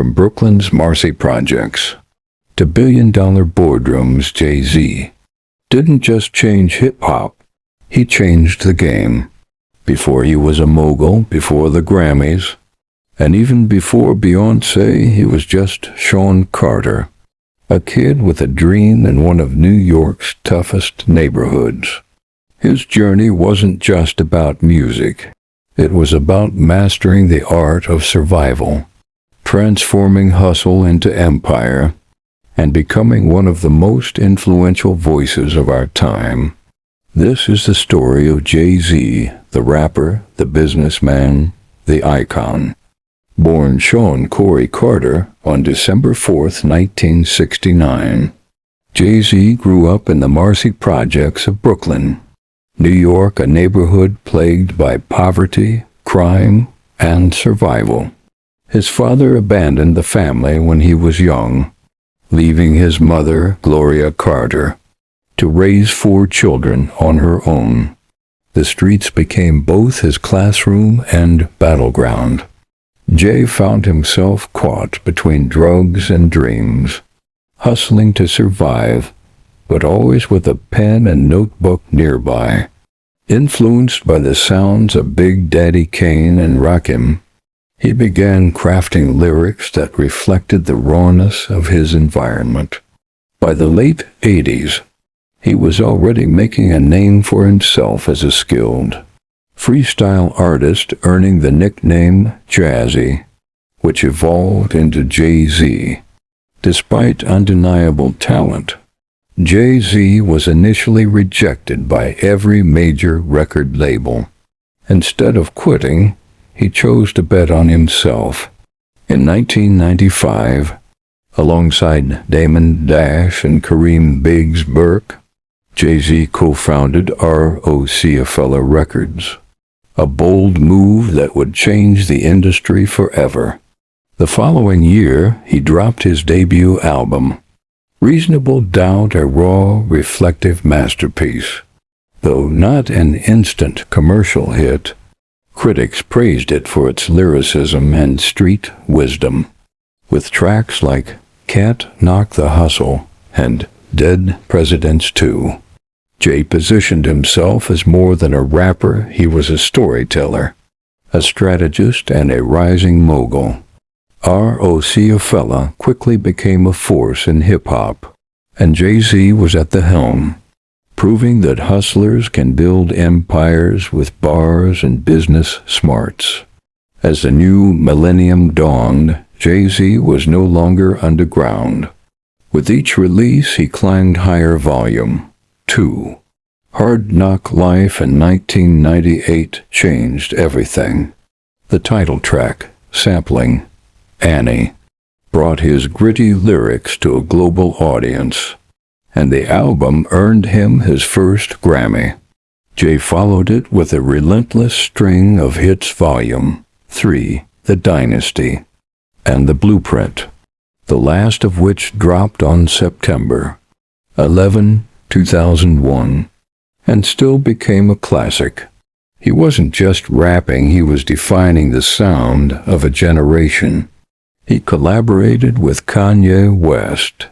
From Brooklyn's Marcy Projects to billion-dollar boardrooms, Jay-Z didn't just change hip-hop, he changed the game. Before he was a mogul, before the Grammys, and even before Beyoncé, he was just Shawn Carter, a kid with a dream in one of New York's toughest neighborhoods. His journey wasn't just about music. It was about mastering the art of survival, transforming hustle into empire, and becoming one of the most influential voices of our time. This is the story of Jay-Z, the rapper, the businessman, the icon. Born Shawn Corey Carter on December 4th, 1969, Jay-Z grew up in the Marcy Projects of Brooklyn, New York, a neighborhood plagued by poverty, crime, and survival. His father abandoned the family when he was young, leaving his mother, Gloria Carter, to raise 4 children on her own. The streets became both his classroom and battleground. Jay found himself caught between drugs and dreams, hustling to survive, but always with a pen and notebook nearby. Influenced by the sounds of Big Daddy Kane and Rakim, he began crafting lyrics that reflected the rawness of his environment. By the late 80s, he was already making a name for himself as a skilled freestyle artist, earning the nickname Jazzy, which evolved into Jay-Z. Despite undeniable talent, Jay-Z was initially rejected by every major record label. Instead of quitting, he chose to bet on himself. In 1995, alongside Damon Dash and Kareem Biggs Burke, Jay-Z co-founded Roc-A-Fella Records, a bold move that would change the industry forever. The following year, he dropped his debut album, Reasonable Doubt, a raw, reflective masterpiece. Though not an instant commercial hit, critics praised it for its lyricism and street wisdom. With tracks like Can't Knock the Hustle and Dead Presidents 2, Jay positioned himself as more than a rapper. He was a storyteller, a strategist, and a rising mogul. Roc-A-Fella quickly became a force in hip-hop, and Jay-Z was at the helm, proving that hustlers can build empires with bars and business smarts. As the new millennium dawned, Jay-Z was no longer underground. With each release, he climbed higher volume. 2. Hard Knock Life in 1998 changed everything. The title track, sampling Annie, brought his gritty lyrics to a global audience, and the album earned him his first Grammy. Jay followed it with a relentless string of hits. Volume 3, The Dynasty, and The Blueprint, the last of which dropped on September 11, 2001, and still became a classic. He wasn't just rapping, he was defining the sound of a generation. He collaborated with Kanye West,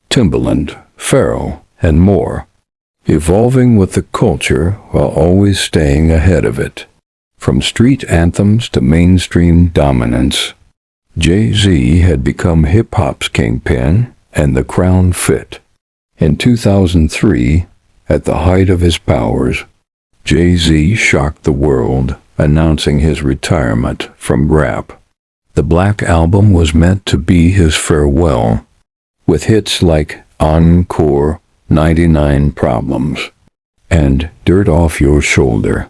Timbaland, Pharrell, and more, evolving with the culture while always staying ahead of it. From street anthems to mainstream dominance, Jay-Z had become hip-hop's kingpin, and the crown fit. In 2003, at the height of his powers, Jay-Z shocked the world, announcing his retirement from rap. The Black Album was meant to be his farewell, with hits like Encore, 99 Problems, and Dirt Off Your Shoulder.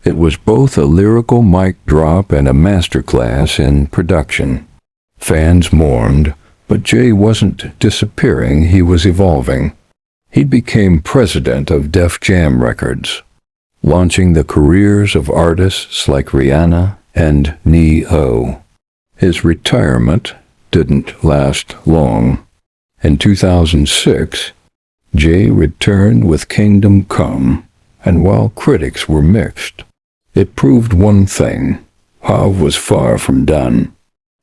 It was both a lyrical mic drop and a masterclass in production. Fans mourned, but Jay wasn't disappearing, he was evolving. He became president of Def Jam Records, launching the careers of artists like Rihanna and Ne-Yo. His retirement didn't last long. In 2006, Jay returned with Kingdom Come, and while critics were mixed, it proved one thing: Hav was far from done.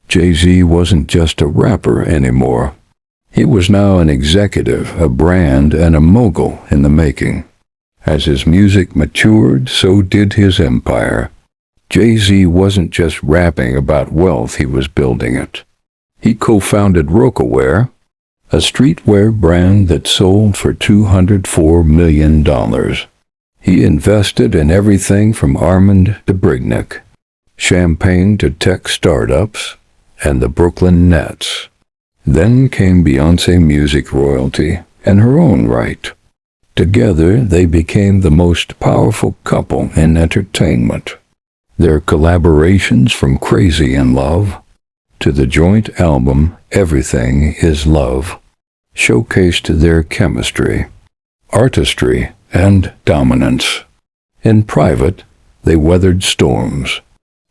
Jay-Z wasn't just a rapper anymore. He was now an executive, a brand, and a mogul in the making. As his music matured, so did his empire. Jay-Z wasn't just rapping about wealth, he was building it. He co-founded Roc-A-Fella, a streetwear brand that sold for $204 million. He invested in everything from Armand to Brignac, champagne to tech startups, and the Brooklyn Nets. Then came Beyoncé music royalty and her own right. Together, they became the most powerful couple in entertainment. Their collaborations from Crazy in Love to the joint album Everything Is Love showcased their chemistry, artistry, and dominance. In private, they weathered storms,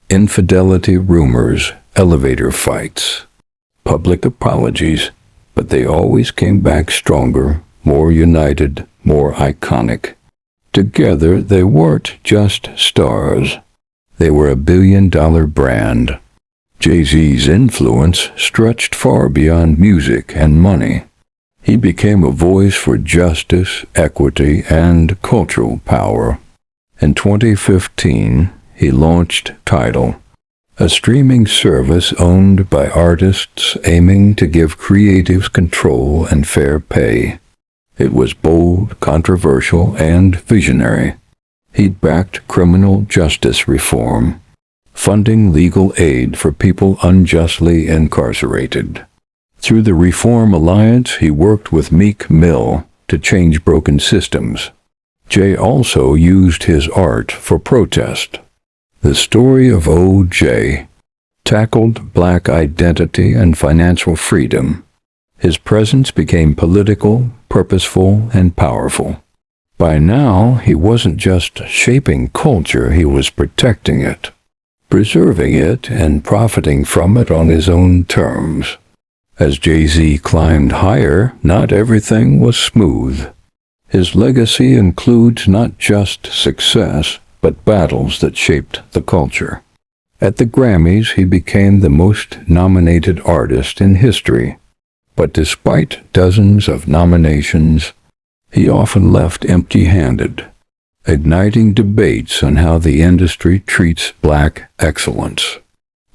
infidelity rumors, elevator fights, public apologies, but they always came back stronger, more united, more iconic. Together, they weren't just stars. They were a billion-dollar brand. Jay-Z's influence stretched far beyond music and money. He became a voice for justice, equity, and cultural power. In 2015, he launched Tidal, a streaming service owned by artists aiming to give creatives control and fair pay. It was bold, controversial, and visionary. He backed criminal justice reform, funding legal aid for people unjustly incarcerated. Through the Reform Alliance, he worked with Meek Mill to change broken systems. Jay also used his art for protest. The story of O.J. tackled black identity and financial freedom. His presence became political, purposeful, and powerful. By now, he wasn't just shaping culture, he was protecting it, preserving it, and profiting from it on his own terms. As Jay-Z climbed higher, not everything was smooth. His legacy includes not just success, but battles that shaped the culture. At the Grammys, he became the most nominated artist in history. But despite dozens of nominations, he often left empty-handed, igniting debates on how the industry treats black excellence.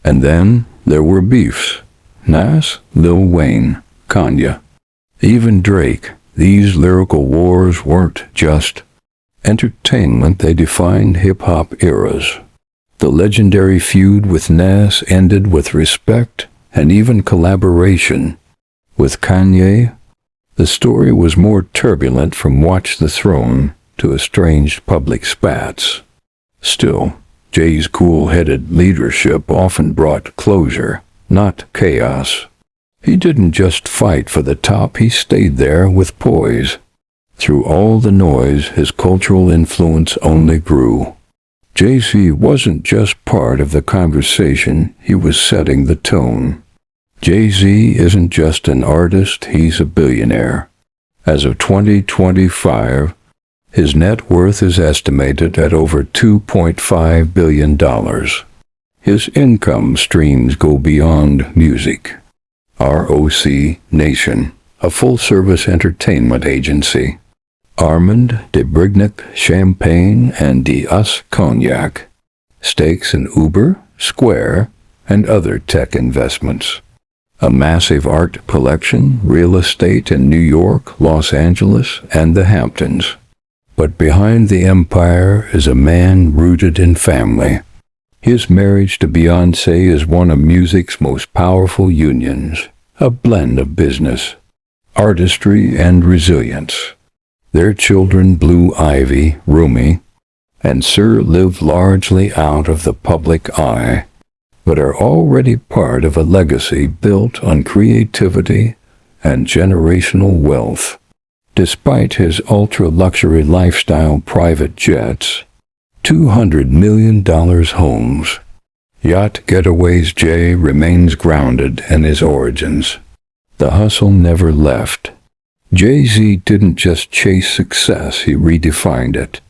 And then there were beefs. Nas, Lil Wayne, Kanye, even Drake. These lyrical wars weren't just entertainment, they defined hip-hop eras. The legendary feud with Nas ended with respect and even collaboration. With Kanye, the story was more turbulent, from Watch the Throne to estranged public spats. Still, Jay's cool-headed leadership often brought closure, not chaos. He didn't just fight for the top, he stayed there with poise. Through all the noise, his cultural influence only grew. Jay-Z wasn't just part of the conversation, he was setting the tone. Jay-Z isn't just an artist, he's a billionaire. As of 2025, his net worth is estimated at over $2.5 billion. His income streams go beyond music. Roc Nation, a full-service entertainment agency. Armand de Brignac Champagne and d'Us Cognac. Stakes in Uber, Square, and other tech investments. A massive art collection, real estate in New York, Los Angeles, and the Hamptons. But behind the empire is a man rooted in family. His marriage to Beyoncé is one of music's most powerful unions, a blend of business, artistry, and resilience. Their children, Blue Ivy, Rumi, and Sir, live largely out of the public eye, but are already part of a legacy built on creativity and generational wealth. Despite his ultra-luxury lifestyle, private jets, $200 million homes, yacht getaways, Jay remains grounded in his origins. The hustle never left. Jay-Z didn't just chase success, he redefined it.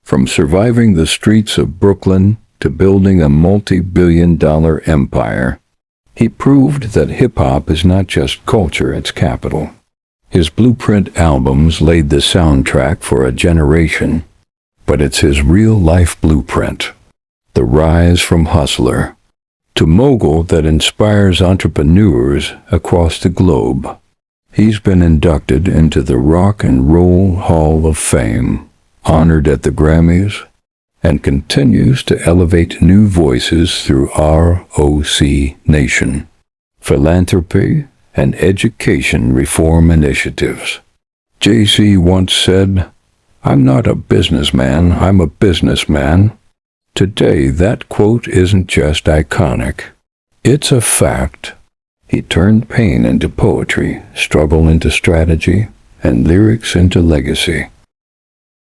From surviving the streets of Brooklyn to building a multi-billion-dollar empire, He proved that hip-hop is not just culture, it's capital. His Blueprint albums laid the soundtrack for a generation, but it's his real-life blueprint. The rise from hustler to mogul that inspires entrepreneurs across the globe. He's been inducted into the Rock and Roll Hall of Fame, honored at the Grammys, and continues to elevate new voices through Roc Nation, philanthropy, and education reform initiatives. Jay-Z once said, "I'm not a businessman, I'm a businessman." Today, that quote isn't just iconic. It's a fact. He turned pain into poetry, struggle into strategy, and lyrics into legacy.